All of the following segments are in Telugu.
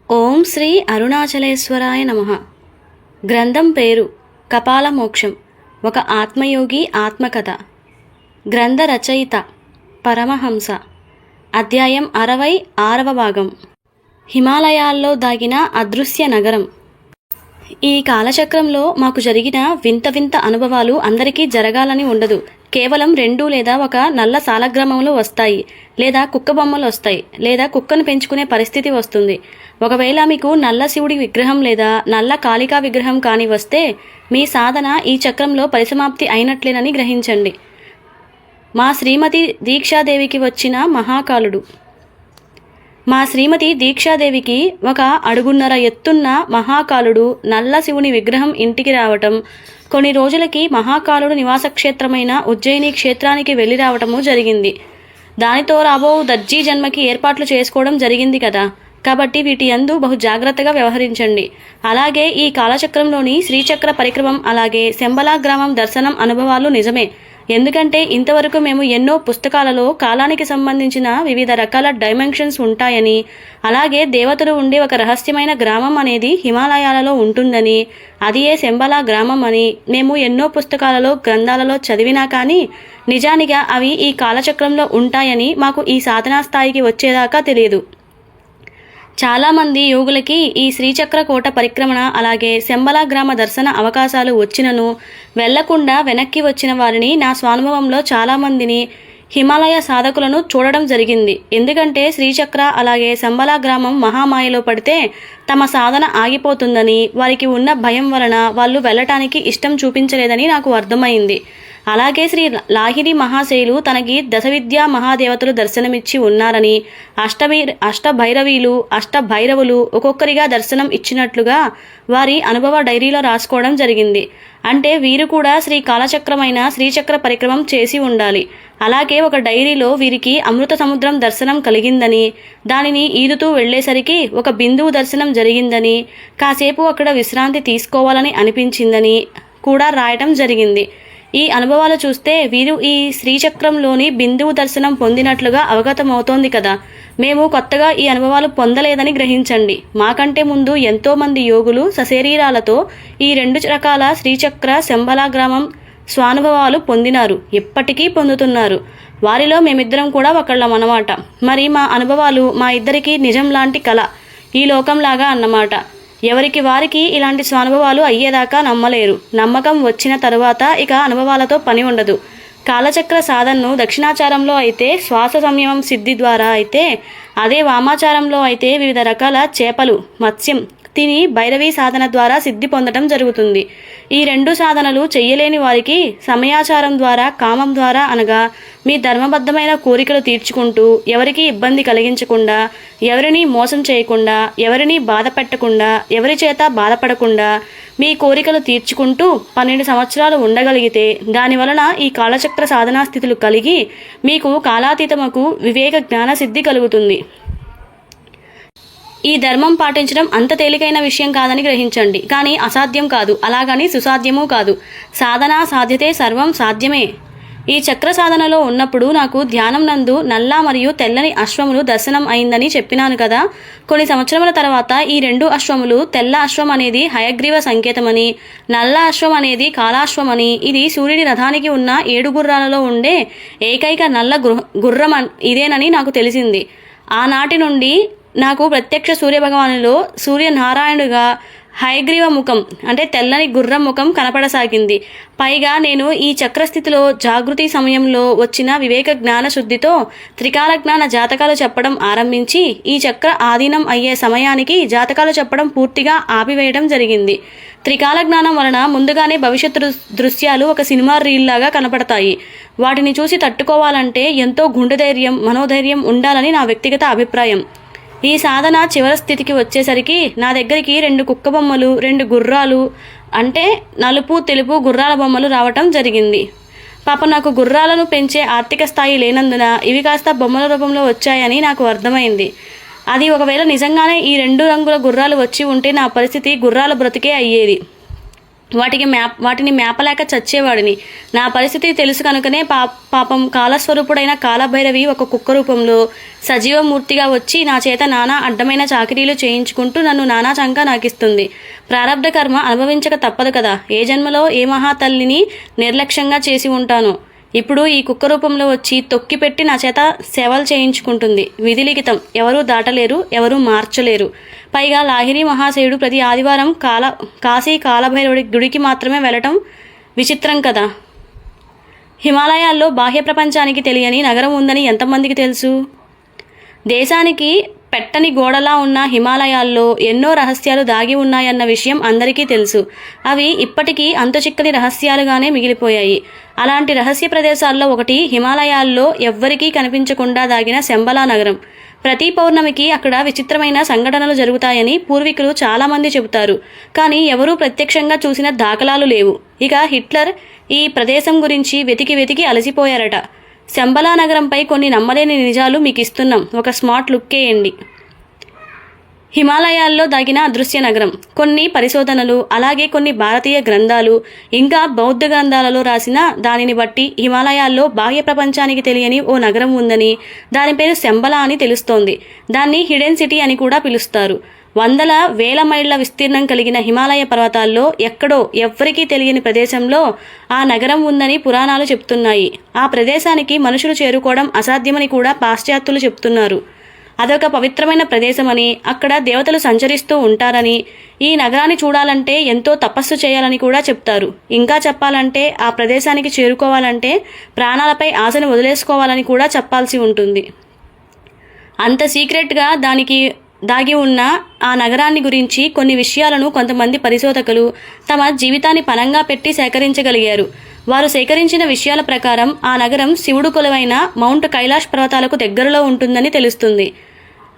ఓం శ్రీ అరుణాచలేశ్వరాయ నమః. గ్రంథం పేరు కపాలమోక్షం. ఒక ఆత్మయోగి ఆత్మకథ. గ్రంథ రచయిత పరమహంస. అధ్యాయం 66వ భాగం. హిమాలయాల్లో దాగిన అదృశ్య నగరం. ఈ కాలచక్రంలో మాకు జరిగిన వింత వింత అనుభవాలు అందరికీ జరగాలని ఉండదు. కేవలం 2 లేదా ఒక నల్ల సాలగ్రామంలో వస్తాయి, లేదా కుక్క బొమ్మలు వస్తాయి, లేదా కుక్కను పెంచుకునే పరిస్థితి వస్తుంది. ఒకవేళ మీకు నల్ల శివుడి విగ్రహం లేదా నల్ల కాళికా విగ్రహం కాని వస్తే మీ సాధన ఈ చక్రంలో పరిసమాప్తి అయినట్లేనని గ్రహించండి. మా శ్రీమతి దీక్షాదేవికి వచ్చిన మహాకాలుడు. మా శ్రీమతి దీక్షాదేవికి 1 అడుగున్నర ఎత్తున్న మహాకాలుడు నల్ల శివుని విగ్రహం ఇంటికి రావటం, కొన్ని రోజులకి మహాకాలుడు నివాసక్షేత్రమైన ఉజ్జయిని క్షేత్రానికి వెళ్ళి రావటము జరిగింది. దానితో రాబో దర్జీ జన్మకి ఏర్పాట్లు చేసుకోవడం జరిగింది కదా. కాబట్టి వీటి యందు బహు జాగ్రత్తగా వ్యవహరించండి. అలాగే ఈ కాలచక్రంలోని శ్రీచక్ర పరిక్రమం, అలాగే శంబలా గ్రామం దర్శనం అనుభవాలు నిజమే. ఎందుకంటే ఇంతవరకు మేము ఎన్నో పుస్తకాలలో కాలానికి సంబంధించిన వివిధ రకాల డైమెన్షన్స్ ఉంటాయని, అలాగే దేవతలు ఉండే ఒక రహస్యమైన గ్రామం అనేది హిమాలయాలలో ఉంటుందని, అది ఏ శంబలా గ్రామం అని మేము ఎన్నో పుస్తకాలలో గ్రంథాలలో చదివినా కానీ నిజానిగా అవి ఈ కాలచక్రంలో ఉంటాయని మాకు ఈ సాధనా స్థాయికి వచ్చేదాకా తెలియదు. చాలామంది యోగులకి ఈ శ్రీచక్ర కోట పరిక్రమణ, అలాగే శంబలా గ్రామ దర్శన అవకాశాలు వచ్చినను వెళ్లకుండా వెనక్కి వచ్చిన వారిని, నా స్వానుభవంలో చాలామందిని హిమాలయ సాధకులను చూడడం జరిగింది. ఎందుకంటే శ్రీచక్ర అలాగే శంబలా గ్రామం మహామాయలో పడితే తమ సాధన ఆగిపోతుందని, వారికి ఉన్న భయం వలన వాళ్ళు వెళ్ళటానికి ఇష్టం చూపించలేదని నాకు అర్థమైంది. అలాగే శ్రీ లాహిరి మహాశైలు తనకి దశవిద్యా మహాదేవతలు దర్శనమిచ్చి ఉన్నారని, అష్టభైరవీలు, అష్టభైరవులు ఒక్కొక్కరిగా దర్శనం ఇచ్చినట్లుగా వారి అనుభవ డైరీలో రాసుకోవడం జరిగింది. అంటే వీరు కూడా శ్రీ కాలచక్రమైన శ్రీచక్ర పరిక్రమం చేసి ఉండాలి. అలాగే ఒక డైరీలో వీరికి అమృత సముద్రం దర్శనం కలిగిందని, దానిని ఈదుతూ వెళ్లేసరికి ఒక బిందువు దర్శనం జరిగిందని, కాసేపు అక్కడ విశ్రాంతి తీసుకోవాలని అనిపించిందని కూడా రాయటం జరిగింది. ఈ అనుభవాలు చూస్తే వీరు ఈ శ్రీచక్రంలోని బిందువు దర్శనం పొందినట్లుగా అవగతమవుతోంది కదా. మేము కొత్తగా ఈ అనుభవాలు పొందలేదని గ్రహించండి. మాకంటే ముందు ఎంతో మంది యోగులు సశరీరాలతో ఈ 2 రకాల శ్రీచక్ర శంబలా గ్రామం స్వానుభవాలు పొందినారు, ఇప్పటికీ పొందుతున్నారు. వారిలో మేమిద్దరం కూడా ఒకళ్ళమన్నమాట. మరి మా అనుభవాలు మా ఇద్దరికి నిజం లాంటి కళ, ఈ లోకంలాగా అన్నమాట. ఎవరికి వారికి ఇలాంటి స్వానుభవాలు అయ్యేదాకా నమ్మలేరు. నమ్మకం వచ్చిన తరువాత ఇక అనుభవాలతో పని ఉండదు. కాలచక్ర సాధనను దక్షిణాచారంలో అయితే శ్వాస సంయమం సిద్ధి ద్వారా అయితే, అదే వామాచారంలో అయితే వివిధ రకాల చేపలు, మత్స్యం తిని భైరవీ సాధన ద్వారా సిద్ధి పొందడం జరుగుతుంది. ఈ 2 సాధనలు చెయ్యలేని వారికి సమయాచారం ద్వారా, కామం ద్వారా, అనగా మీ ధర్మబద్ధమైన కోరికలు తీర్చుకుంటూ, ఎవరికి ఇబ్బంది కలిగించకుండా, ఎవరిని మోసం చేయకుండా, ఎవరిని బాధ పెట్టకుండా, ఎవరి చేత బాధపడకుండా మీ కోరికలు తీర్చుకుంటూ 12 సంవత్సరాలు ఉండగలిగితే, దానివలన ఈ కాలచక్ర సాధనా స్థితులు కలిగి మీకు కాలాతీతముకు వివేక జ్ఞాన సిద్ధి కలుగుతుంది. ఈ ధర్మం పాటించడం అంత తేలికైన విషయం కాదని గ్రహించండి. కానీ అసాధ్యం కాదు, అలాగని సుసాధ్యమూ కాదు. సాధన సాధ్యతే, సర్వం సాధ్యమే. ఈ చక్ర సాధనలో ఉన్నప్పుడు నాకు ధ్యానం నందు నల్ల మరియు తెల్లని అశ్వములు దర్శనం అయిందని చెప్పినాను కదా. కొన్ని సంవత్సరముల తర్వాత ఈ 2 అశ్వములు, తెల్ల అశ్వం అనేది హయగ్రీవ సంకేతమని, నల్ల అశ్వం అనేది కాలాశ్వమని, ఇది సూర్యుడి రథానికి ఉన్న 7 గుర్రాలలో ఉండే ఏకైక నల్ల గుర్రం ఇదేనని నాకు తెలిసింది. ఆనాటి నుండి నాకు ప్రత్యక్ష సూర్యభగవానులో సూర్యనారాయణుగా హయగ్రీవ ముఖం అంటే తెల్లని గుర్రం ముఖం కనపడసాగింది. పైగా నేను ఈ చక్రస్థితిలో జాగృతి సమయంలో వచ్చిన వివేక జ్ఞాన శుద్ధితో త్రికాల జ్ఞాన జాతకాలు చెప్పడం ఆరంభించి, ఈ చక్ర ఆధీనం అయ్యే సమయానికి జాతకాలు చెప్పడం పూర్తిగా ఆపివేయడం జరిగింది. త్రికాల జ్ఞానం వలన ముందుగానే భవిష్యత్తు దృశ్యాలు ఒక సినిమా రీల్ లాగా కనపడతాయి. వాటిని చూసి తట్టుకోవాలంటే ఎంతో గుండె ధైర్యం, మనోధైర్యం ఉండాలని నా వ్యక్తిగత అభిప్రాయం. ఈ సాధన చివరి స్థితికి వచ్చేసరికి నా దగ్గరికి 2 కుక్క బొమ్మలు, 2 గుర్రాలు, అంటే నలుపు తెలుపు గుర్రాల బొమ్మలు రావటం జరిగింది. పాప నాకు గుర్రాలను పెంచే ఆర్థిక స్థాయి లేనందున ఇవి కాస్త బొమ్మల రూపంలో వచ్చాయని నాకు అర్థమైంది. అది ఒకవేళ నిజంగానే ఈ 2 రంగుల గుర్రాలు వచ్చి ఉంటే నా పరిస్థితి గుర్రాల బ్రతికే అయ్యేది. వాటిని మేపలేక చచ్చేవాడిని. నా పరిస్థితి తెలుసు కనుకనే పాపం కాలస్వరూపుడైన కాలభైరవి ఒక కుక్క రూపంలో సజీవమూర్తిగా వచ్చి నా చేత నానా అడ్డమైన చాకిరీలు చేయించుకుంటూ నన్ను నానా చంకా నాకిస్తుంది. ప్రారబ్ధ కర్మ అనుభవించక తప్పదు కదా. ఏ జన్మలో ఏ మహాతల్లిని నిర్లక్ష్యంగా చేసి ఉంటానో ఇప్పుడు ఈ కుక్క రూపంలో వచ్చి తొక్కిపెట్టి నా చేత సేవలు చేయించుకుంటుంది. విధిలిఖితం, ఎవరూ దాటలేరు, ఎవరూ మార్చలేరు. పైగా లాహిరి మహాశయుడు ప్రతి ఆదివారం కాశీ కాలభైరవుడి గుడికి మాత్రమే వెళ్ళటం విచిత్రం కదా. హిమాలయాల్లో బాహ్య ప్రపంచానికి తెలియని నగరం ఉందని ఎంతమందికి తెలుసు? దేశానికి పెట్టని గోడలా ఉన్న హిమాలయాల్లో ఎన్నో రహస్యాలు దాగి ఉన్నాయన్న విషయం అందరికీ తెలుసు. అవి ఇప్పటికీ అంతుచిక్కని రహస్యాలుగానే మిగిలిపోయాయి. అలాంటి రహస్య ప్రదేశాల్లో ఒకటి హిమాలయాల్లో ఎవ్వరికీ కనిపించకుండా దాగిన శంబలా నగరం. ప్రతి పౌర్ణమికి అక్కడ విచిత్రమైన సంఘటనలు జరుగుతాయని పూర్వీకులు చాలామంది చెబుతారు. కానీ ఎవరూ ప్రత్యక్షంగా చూసిన దాఖలాలు లేవు. ఇక హిట్లర్ ఈ ప్రదేశం గురించి వెతికి అలసిపోయారట. శంబలా నగరంపై కొన్ని నమ్మలేని నిజాలు మీకు ఇస్తున్నాం. ఒక స్మార్ట్ లుక్కేయండి. హిమాలయాల్లో దాగిన అదృశ్య నగరం. కొన్ని పరిశోధనలు, అలాగే కొన్ని భారతీయ గ్రంథాలు, ఇంకా బౌద్ధ గ్రంథాలలో రాసిన దానిని బట్టి హిమాలయాల్లో బాహ్య ప్రపంచానికి తెలియని ఓ నగరం ఉందని, దాని పేరు శంబలా అని తెలుస్తోంది. దాన్ని హిడెన్ సిటీ అని కూడా పిలుస్తారు. వందల వేల మైళ్ల విస్తీర్ణం కలిగిన హిమాలయ పర్వతాల్లో ఎక్కడో ఎవ్వరికీ తెలియని ప్రదేశంలో ఆ నగరం ఉందని పురాణాలు చెప్తున్నాయి. ఆ ప్రదేశానికి మనుషులు చేరుకోవడం అసాధ్యమని కూడా పాశ్చాత్యులు చెప్తున్నారు. అదొక పవిత్రమైన ప్రదేశమని, అక్కడ దేవతలు సంచరిస్తూ ఉంటారని, ఈ నగరాన్ని చూడాలంటే ఎంతో తపస్సు చేయాలని కూడా చెప్తారు. ఇంకా చెప్పాలంటే ఆ ప్రదేశానికి చేరుకోవాలంటే ప్రాణాలపై ఆశను వదిలేసుకోవాలని కూడా చెప్పాల్సి ఉంటుంది. అంత సీక్రెట్గా దాగి ఉన్న ఆ నగరాన్ని గురించి కొన్ని విషయాలను కొంతమంది పరిశోధకులు తమ జీవితాన్ని పణంగా పెట్టి సేకరించగలిగారు. వారు సేకరించిన విషయాల ప్రకారం ఆ నగరం శివుడు కొలువైన మౌంట్ కైలాష్ పర్వతాలకు దగ్గరలో ఉంటుందని తెలుస్తుంది.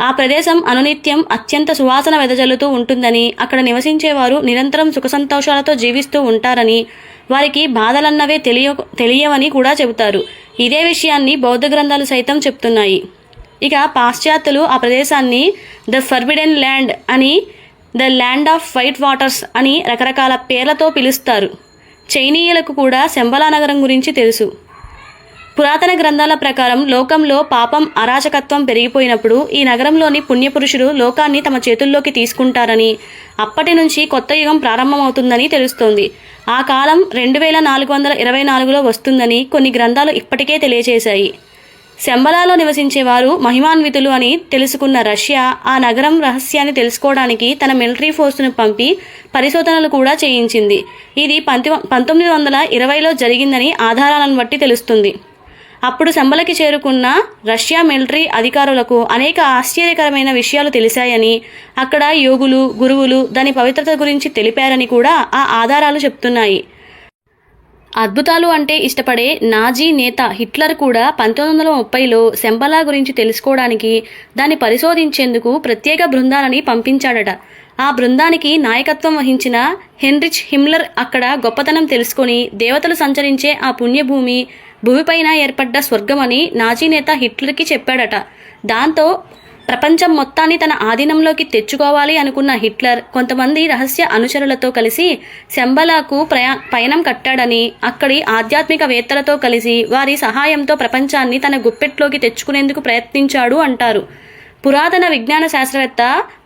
ఆ ప్రదేశం అనునిత్యం అత్యంత సువాసన వెదజల్లుతూ ఉంటుందని, అక్కడ నివసించేవారు నిరంతరం సుఖ సంతోషాలతో జీవిస్తూ ఉంటారని, వారికి బాధలన్నవే తెలియవని కూడా చెబుతారు. ఇదే విషయాన్ని బౌద్ధ గ్రంథాలు సైతం చెప్తున్నాయి. ఇక పాశ్చాత్యులు ఆ ప్రదేశాన్ని ద ఫర్బిడెన్ ల్యాండ్ అని, the land off white waters అని రకరకాల పేర్లతో పిలుస్తారు. చైనీయులకు కూడా శంబలా నగరం గురించి తెలుసు. పురాతన గ్రంథాల ప్రకారం లోకంలో పాపం, అరాచకత్వం పెరిగిపోయినప్పుడు ఈ నగరంలోని పుణ్యపురుషులు లోకాన్ని తమ చేతుల్లోకి తీసుకుంటారని, అప్పటి నుంచి కొత్త యుగం ప్రారంభమవుతుందని తెలుస్తోంది. ఆ కాలం 2424లో వస్తుందని కొన్ని గ్రంథాలు ఇప్పటికే తెలియచేశాయి. శంబలాలో నివసించేవారు మహిమాన్వితులు అని తెలుసుకున్న రష్యా ఆ నగరం రహస్యాన్ని తెలుసుకోవడానికి తన మిలిటరీ ఫోర్సును పంపి పరిశోధనలు కూడా చేయించింది. ఇది 1920లో జరిగిందని ఆధారాలను బట్టి తెలుస్తుంది. అప్పుడు శంబలకి చేరుకున్న రష్యా మిలిటరీ అధికారులకు అనేక ఆశ్చర్యకరమైన విషయాలు తెలిసాయని, అక్కడ యోగులు, గురువులు దాని పవిత్రత గురించి తెలిపారని కూడా ఆ ఆధారాలు చెప్తున్నాయి. అద్భుతాలు అంటే ఇష్టపడే నాజీ నేత హిట్లర్ కూడా 1930లో శంబలా గురించి తెలుసుకోవడానికి, దాన్ని పరిశోధించేందుకు ప్రత్యేక బృందాలని పంపించాడట. ఆ బృందానికి నాయకత్వం వహించిన హెన్రిచ్ హిమ్లర్ అక్కడ గొప్పతనం తెలుసుకొని దేవతలు సంచరించే ఆ పుణ్యభూమి భూమిపైన ఏర్పడ్డ స్వర్గమని నాజీ నేత హిట్లర్కి చెప్పాడట. దాంతో ప్రపంచం మొత్తాన్ని తన ఆధీనంలోకి తెచ్చుకోవాలి అనుకున్న హిట్లర్ కొంతమంది రహస్య అనుచరులతో కలిసి శంబలాకు పయనం కట్టాడని, అక్కడి ఆధ్యాత్మికవేత్తలతో కలిసి వారి సహాయంతో ప్రపంచాన్ని తన గుప్పెట్లోకి తెచ్చుకునేందుకు ప్రయత్నించాడు అంటారు. పురాతన విజ్ఞాన శాస్త్రవేత్త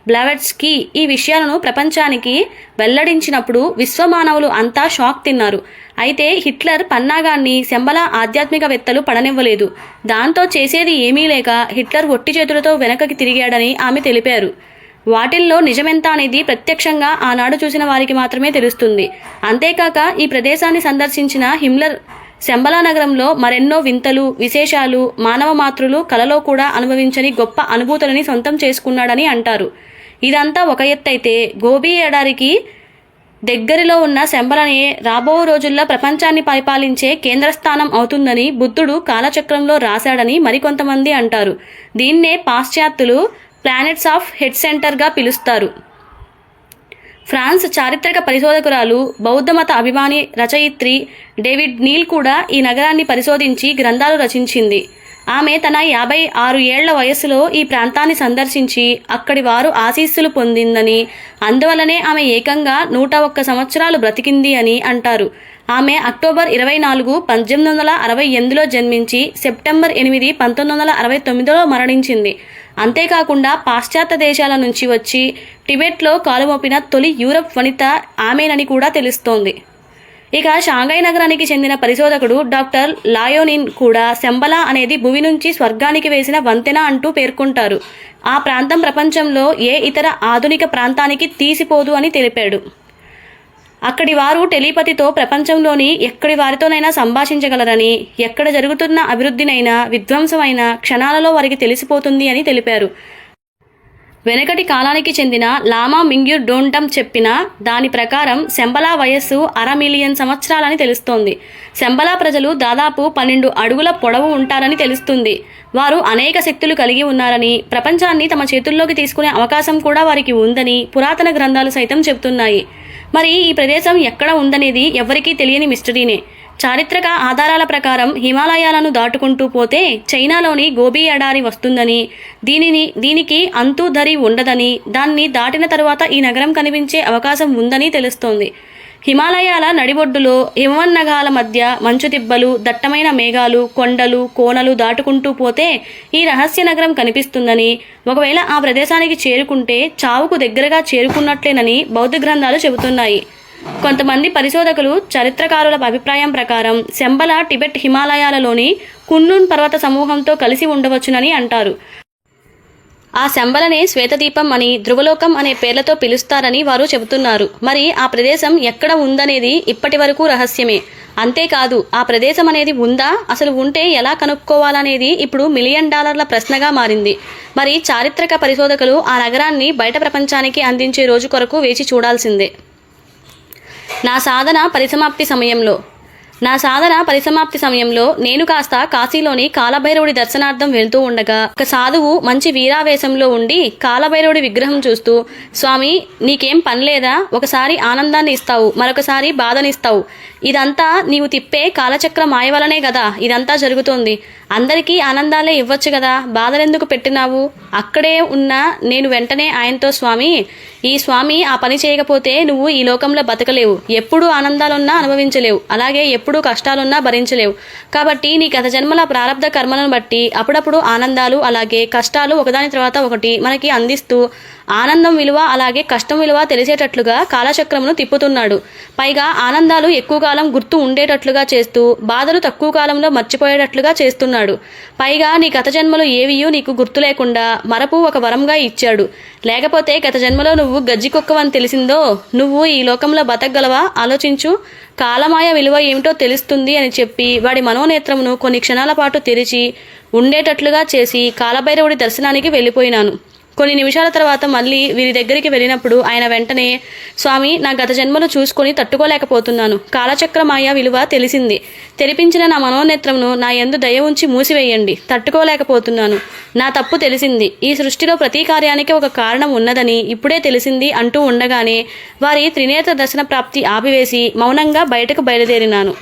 బ్లావెట్స్కీ ఈ విషయాలను ప్రపంచానికి వెల్లడించినప్పుడు విశ్వమానవులు అంతా షాక్ తిన్నారు. అయితే హిట్లర్ పన్నాగాన్ని శంబలా ఆధ్యాత్మికవేత్తలు పడనివ్వలేదు. దాంతో చేసేది ఏమీ లేక హిట్లర్ ఒట్టి చేతులతో వెనకకి తిరిగాడని ఆమె తెలిపారు. వాటిల్లో నిజమెంత అనేది ప్రత్యక్షంగా ఆనాడు చూసిన వారికి మాత్రమే తెలుస్తుంది. అంతేకాక ఈ ప్రదేశాన్ని సందర్శించిన హిమ్లర్ శంబలా నగరంలో మరెన్నో వింతలు, విశేషాలు, మానవ మాతృలు కలలో కూడా అనుభవించని గొప్ప అనుభూతులని సొంతం చేసుకున్నాడని అంటారు. ఇదంతా ఒక ఎత్తైతే గోబీ ఎడారికి దగ్గరలో ఉన్న శంబలనే రాబో రోజుల్లో ప్రపంచాన్ని పరిపాలించే కేంద్రస్థానం అవుతుందని బుద్ధుడు కాలచక్రంలో రాశాడని మరికొంతమంది అంటారు. దీన్నే పాశ్చాత్యులు ప్లానెట్స్ ఆఫ్ హెడ్ సెంటర్గా పిలుస్తారు. ఫ్రాన్స్ చారిత్రక పరిశోధకురాలు, బౌద్ధమత అభిమాని రచయిత్రి డేవిడ్ నీల్ కూడా ఈ నగరాన్ని పరిశోధించి గ్రంథాలు రచించింది. ఆమె తన 56 ఏళ్ల వయస్సులో ఈ ప్రాంతాన్ని సందర్శించి అక్కడి వారు ఆశీస్సులు పొందిందని, అందువలనే ఆమె ఏకంగా 101 సంవత్సరాలు బ్రతికింది అని అంటారు. ఆమె అక్టోబర్ 24, 1868లో జన్మించి సెప్టెంబర్ 8, 1969లో మరణించింది. అంతేకాకుండా పాశ్చాత్య దేశాల నుంచి వచ్చి టిబెట్లో కాలుమోపిన తొలి యూరప్ వనిత ఆమెనని కూడా తెలుస్తోంది. ఇక షాంఘై నగరానికి చెందిన పరిశోధకుడు డాక్టర్ లాయోనిన్ కూడా శంబలా అనేది భూమి నుంచి స్వర్గానికి వేసిన వంతెన అంటూ పేర్కొంటారు. ఆ ప్రాంతం ప్రపంచంలో ఏ ఇతర ఆధునిక ప్రాంతానికి తీసిపోదు అని తెలిపాడు. అక్కడి వారు టెలిపతితో ప్రపంచంలోని ఎక్కడి వారితోనైనా సంభాషించగలరని, ఎక్కడ జరుగుతున్న అభివృద్ధినైనా విధ్వంసమైన క్షణాలలో వారికి తెలిసిపోతుంది అని తెలిపారు. వెనకటి కాలానికి చెందిన లామా మింగ్యూర్ డోంటమ్ చెప్పిన దాని ప్రకారం శంబలా వయస్సు 1/2 మిలియన్ సంవత్సరాలని తెలుస్తోంది. శంబలా ప్రజలు దాదాపు 12 అడుగుల పొడవు ఉంటారని తెలుస్తుంది. వారు అనేక శక్తులు కలిగి ఉన్నారని, ప్రపంచాన్ని తమ చేతుల్లోకి తీసుకునే అవకాశం కూడా వారికి ఉందని పురాతన గ్రంథాలు సైతం చెబుతున్నాయి. మరి ఈ ప్రదేశం ఎక్కడ ఉందనేది ఎవరికీ తెలియని మిస్టరీనే. చారిత్రక ఆధారాల ప్రకారం హిమాలయాలను దాటుకుంటూ పోతే చైనాలోని గోబీ ఎడారి వస్తుందని, దీనికి అంతు ధరి ఉండదని, దాన్ని దాటిన తరువాత ఈ నగరం కనిపించే అవకాశం ఉందని తెలుస్తోంది. హిమాలయాల నడిబొడ్డులో హిమవన్నగాల మధ్య మంచు దిబ్బలు, దట్టమైన మేఘాలు, కొండలు, కోనలు దాటుకుంటూ పోతే ఈ రహస్య నగరం కనిపిస్తుందని, ఒకవేళ ఆ ప్రదేశానికి చేరుకుంటే చావుకు దగ్గరగా చేరుకున్నట్లేనని బౌద్ధ గ్రంథాలు చెబుతున్నాయి. కొంతమంది పరిశోధకులు, చరిత్రకారుల అభిప్రాయం ప్రకారం శంబలా టిబెట్ హిమాలయాలలోని కున్లున్ పర్వత సమూహంతో కలిసి ఉండవచ్చునని అంటారు. ఆ శంబలనే శ్వేతదీపం అని, ధ్రువలోకం అనే పేర్లతో పిలుస్తారని వారు చెబుతున్నారు. మరి ఆ ప్రదేశం ఎక్కడ ఉందనేది ఇప్పటి వరకు రహస్యమే. అంతేకాదు, ఆ ప్రదేశం అనేది ఉందా, అసలు ఉంటే ఎలా కనుక్కోవాలనేది ఇప్పుడు $1 మిలియన్ ప్రశ్నగా మారింది. మరి చారిత్రక పరిశోధకులు ఆ నగరాన్ని బయట ప్రపంచానికి అందించే రోజు కొరకు వేచి చూడాల్సిందే. నా సాధన పరిసమాప్తి సమయంలో నేను కాస్త కాశీలోని కాలభైరవుడి దర్శనార్థం వెళ్తూ ఉండగా ఒక సాధువు మంచి వీరావేశంలో ఉండి కాలభైరవుడి విగ్రహం చూస్తూ, స్వామి, నీకేం పని లేదా? ఒకసారి ఆనందాన్ని ఇస్తావు, మరొకసారి బాధనిస్తావు. ఇదంతా నీవు తిప్పే కాలచక్ర మాయ వలనే కదా ఇదంతా జరుగుతోంది. అందరికీ ఆనందాలే ఇవ్వచ్చు కదా, బాధలెందుకు పెట్టినావు? అక్కడే ఉన్న నేను వెంటనే ఆయనతో, స్వామి ఆ పని చేయకపోతే నువ్వు ఈ లోకంలో బతకలేవు, ఎప్పుడూ ఆనందాలున్నా అనుభవించలేవు, అలాగే ఎప్పుడూ కష్టాలున్నా భరించలేవు. కాబట్టి నీ గత జన్మల ప్రారంధ కర్మలను బట్టి అప్పుడప్పుడు ఆనందాలు అలాగే కష్టాలు ఒకదాని తర్వాత ఒకటి మనకి అందిస్తూ ఆనందం విలువ అలాగే కష్టం విలువ తెలిసేటట్లుగా కాలచక్రమును తిప్పుతున్నాడు. పైగా ఆనందాలు ఎక్కువ కాలం గుర్తు ఉండేటట్లుగా చేస్తూ బాధలు తక్కువ కాలంలో మర్చిపోయేటట్లుగా చేస్తున్నాడు. పైగా నీ గత జన్మలు ఏవియూ నీకు గుర్తు లేకుండా మరపు ఒక వరంగా ఇచ్చాడు. లేకపోతే గత జన్మలో నువ్వు గజ్జి కుక్కవని తెలిసిందో నువ్వు ఈ లోకంలో బతకగలవా? ఆలోచించు. కాలమాయ విలువ ఏమిటో తెలుస్తుంది అని చెప్పి వాడి మనోనేత్రమును కొన్ని క్షణాల పాటు తెరిచి ఉండేటట్లుగా చేసి కాలభైరవుడి దర్శనానికి వెళ్ళిపోయినాను. కొన్ని నిమిషాల తర్వాత మళ్ళీ వీరి దగ్గరికి వెళ్ళినప్పుడు ఆయన వెంటనే, స్వామి, నా గత జన్మలు చూసుకొని తట్టుకోలేకపోతున్నాను. కాలచక్రమాయ విలువ తెలిసింది. తెరిపించిన నా మనోనేత్రమును నా యందు దయ ఉంచి మూసివేయండి. తట్టుకోలేకపోతున్నాను. నా తప్పు తెలిసింది. ఈ సృష్టిలో ప్రతి కార్యానికి ఒక కారణం ఉన్నదని ఇప్పుడే తెలిసింది అంటూ ఉండగానే వారి త్రినేత్ర దర్శన ప్రాప్తి ఆపివేసి మౌనంగా బయటకు బయలుదేరినాను.